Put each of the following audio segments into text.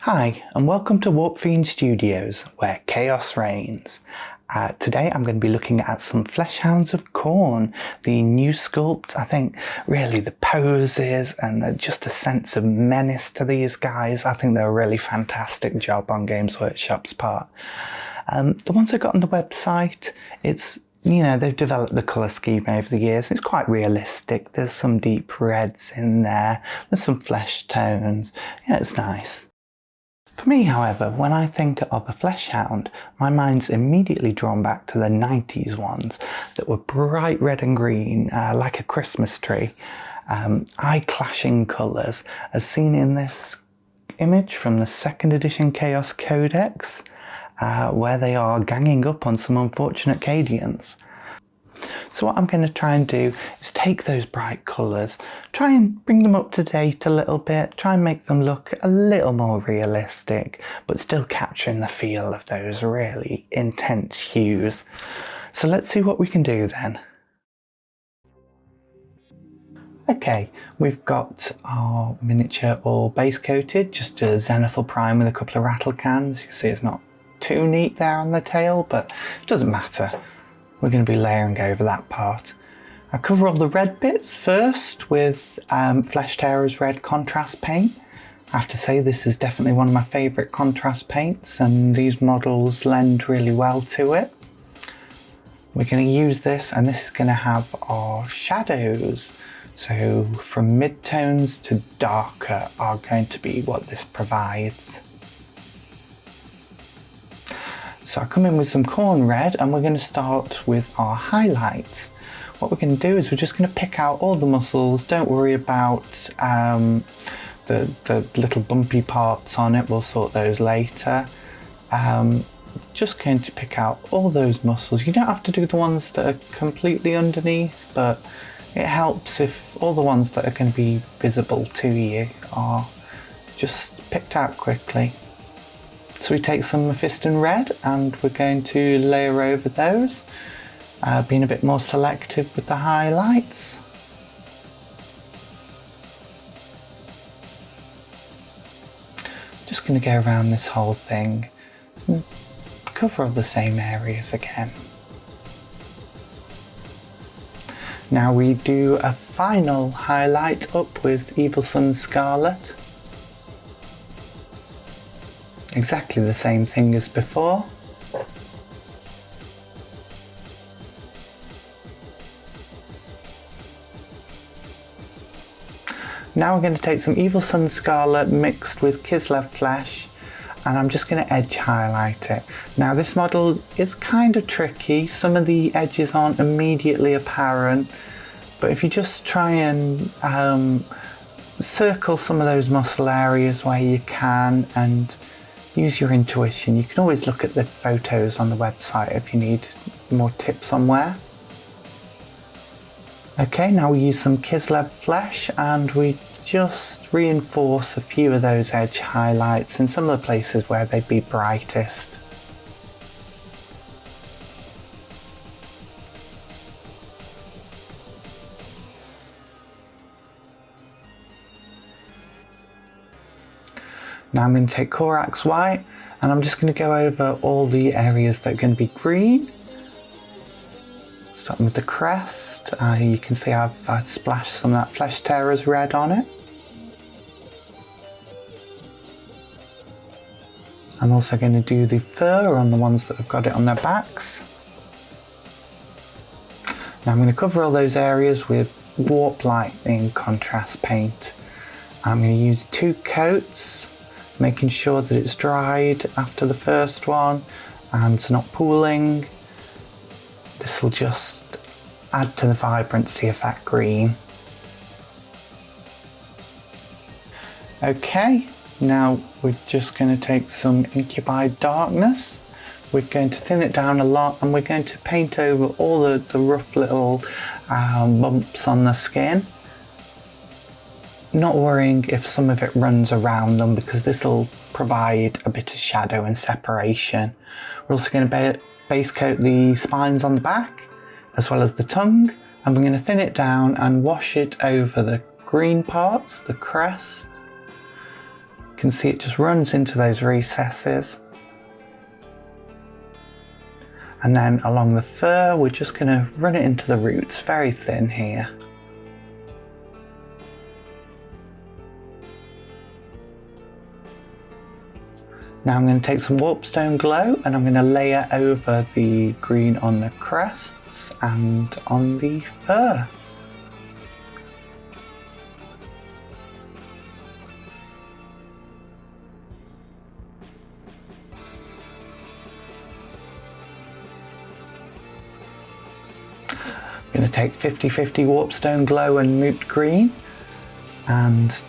Hi, and welcome to WARPSTONE Studios, where chaos reigns. Today I'm going to be looking at some Flesh Hounds of Khorne, the new sculpt. I think really the poses and just a sense of menace to these guys. I think they're a really fantastic job on Games Workshop's part. The ones I got on the website, they've developed the colour scheme over the years. It's quite realistic. There's some deep reds in there. There's some flesh tones. Yeah, it's nice. For me, however, when I think of a Flesh Hound, my mind's immediately drawn back to the 90s ones that were bright red and green, like a Christmas tree, eye-clashing colours, as seen in this image from the 2nd edition Chaos Codex, where they are ganging up on some unfortunate Cadians. So what I'm going to try and do is take those bright colours, try and bring them up to date a little bit, try and make them look a little more realistic, but still capturing the feel of those really intense hues. So let's see what we can do then. Okay, we've got our miniature all base coated, just a zenithal prime with a couple of rattle cans. You can see it's not too neat there on the tail, but it doesn't matter. We're going to be layering over that part. I cover all the red bits first with Flesh Tearer's red contrast paint. I have to say this is definitely one of my favourite contrast paints, and these models lend really well to it. We're going to use this, and this is going to have our shadows. So from mid-tones to darker are going to be what this provides. So I come in with some Khorne red, and we're going to start with our highlights. What we're going to do is we're just going to pick out all the muscles. Don't worry about the little bumpy parts on it, we'll sort those later. Just going to pick out all those muscles. You don't have to do the ones that are completely underneath, but it helps if all the ones that are going to be visible to you are just picked out quickly. So we take some MEPHISTON red and we're going to layer over those, being a bit more selective with the highlights. Just going to go around this whole thing and cover all the same areas again. Now we do a final highlight up with Evil Sunz Scarlet. Exactly the same thing as before. Now we're going to take some Evil Sunz Scarlet mixed with KISLEV flesh, and I'm just going to edge highlight it. Now this model is kind of tricky. Some of the edges aren't immediately apparent, but if you just try and circle some of those muscle areas where you can and use your intuition. You can always look at the photos on the website if you need more tips on where. Okay, now we use some KISLEV flesh and we just reinforce a few of those edge highlights in some of the places where they'd be brightest. Now I'm going to take CORAX white and I'm just going to go over all the areas that are going to be green. Starting with the crest, you can see I've splashed some of that Flesh Tearer's red on it. I'm also going to do the fur on the ones that have got it on their backs. Now I'm going to cover all those areas with Warp Lightning contrast paint. I'm going to use 2 coats, making sure that it's dried after the first one and it's not pooling. This will just add to the vibrancy of that green. Okay, now we're just going to take some INCUBI darkness. We're going to thin it down a lot and we're going to paint over all the rough little bumps on the skin. Not worrying if some of it runs around them, because this will provide a bit of shadow and separation. We're also going to base coat the spines on the back as well as the tongue, and we're going to thin it down and wash it over the green parts, the crest, You can see it just runs into those recesses. And then along the fur, we're just going to run it into the roots, very thin here. Now I'm going to take some WARPSTONE glow and I'm going to layer over the green on the crests and on the fur. I'm going to take 50-50 WARPSTONE glow and MOOT green and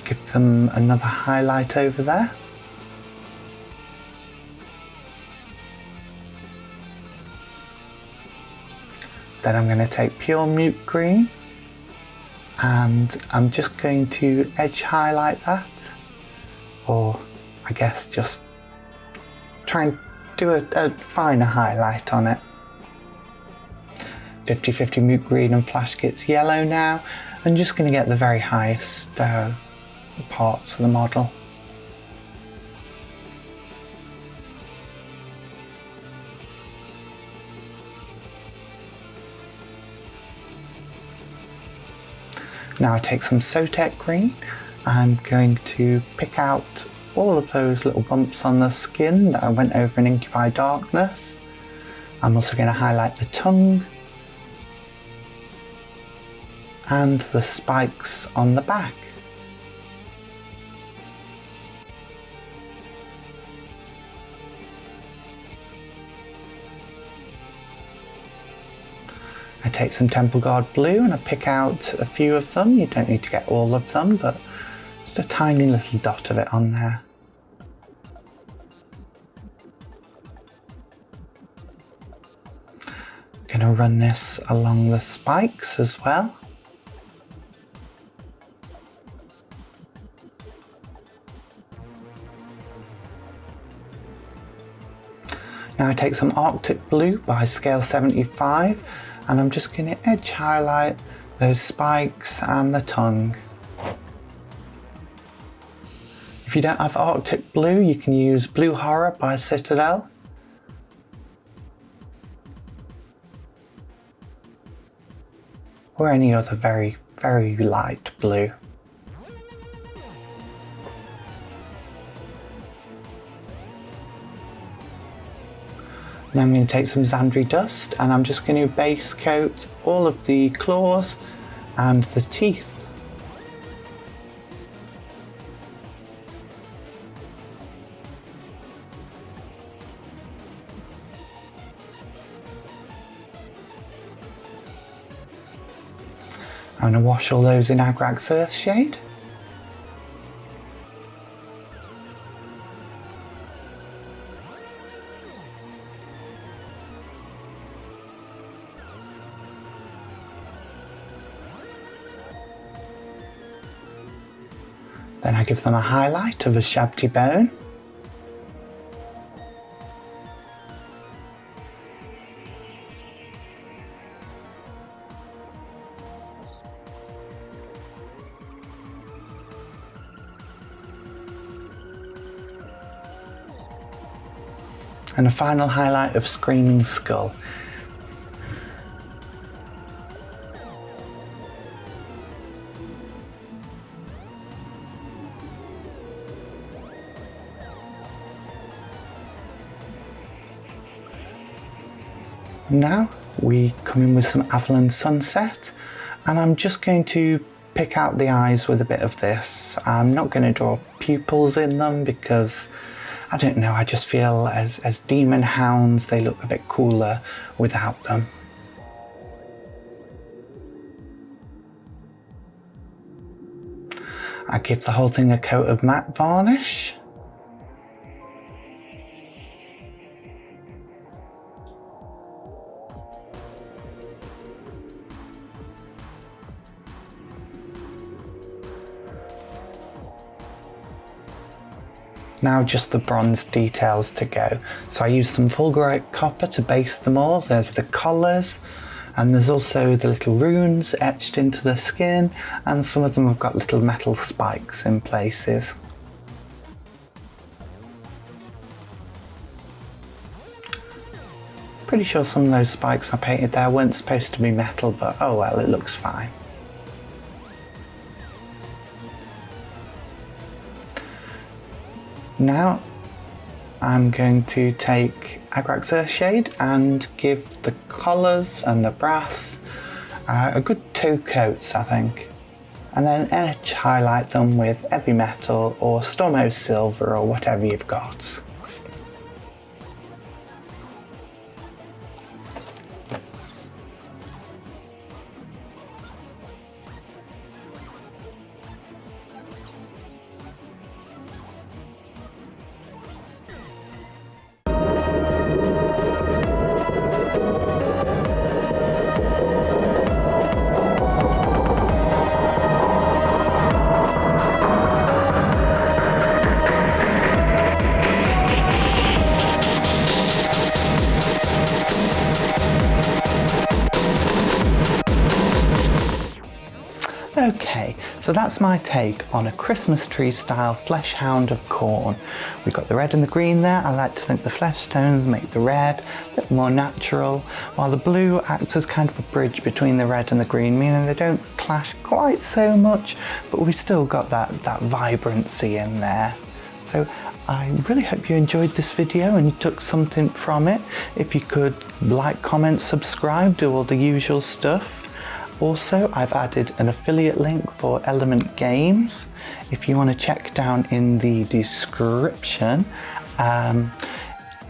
give them another highlight over there. Then I'm going to take pure MOOT green and I'm just going to edge highlight that, or I guess just try and do a finer highlight on it. 50-50 MOOT green and Flash GITZ yellow now. I'm just going to get the very highest parts of the model. Now I take some SOTEK green. I'm going to pick out all of those little bumps on the skin that I went over in INCUBI darkness. I'm also going to highlight the tongue and the spikes on the back. I take some Temple Guard blue and I pick out a few of them. You don't need to get all of them, but just a tiny little dot of it on there. I'm going to run this along the spikes as well. Now I take some Arctic Blue by scale 75 and I'm just going to edge highlight those spikes and the tongue. If you don't have Arctic Blue, you can use Blue Horror by Citadel. Or any other very, very light blue. Now I'm going to take some ZANDRI dust and I'm just going to base coat all of the claws and the teeth. I'm going to wash all those in Agrax Earthshade. Then I give them a highlight of a USHABTI bone. And a final highlight of Screaming Skull. Now we come in with some AVERLAND Sunset and I'm just going to pick out the eyes with a bit of this. I'm not going to draw pupils in them because I don't know, I just feel as demon hounds they look a bit cooler without them. I give the whole thing a coat of matte varnish. Now just the bronze details to go. So I use some fulgurite copper to base them all. There's the collars and there's also the little runes etched into the skin, and some of them have got little metal spikes in places. Pretty sure some of those spikes I painted there weren't supposed to be metal, but oh well, it looks fine. Now I'm going to take Agrax Earthshade and give the colours and the brass a good 2 coats, I think, and then edge highlight them with heavy metal or Stormose silver or whatever you've got. Okay, so that's my take on a Christmas tree style flesh hound of Khorne. We've got the red and the green there. I like to think the flesh tones make the red a bit more natural, while the blue acts as kind of a bridge between the red and the green, meaning they don't clash quite so much, but we've still got that vibrancy in there. So I really hope you enjoyed this video and you took something from it. If you could like, comment, subscribe, do all the usual stuff. Also, I've added an affiliate link for Element Games if you want to check down in the description.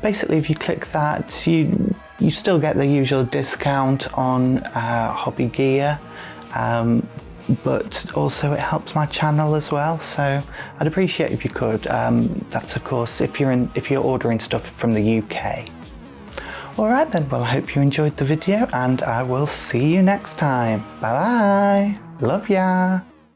Basically, if you click that, you still get the usual discount on hobby gear, but also it helps my channel as well, so I'd appreciate if you could. That's of course if you're ordering stuff from the UK. Alright then, well I hope you enjoyed the video and I will see you next time. Bye bye! Love ya!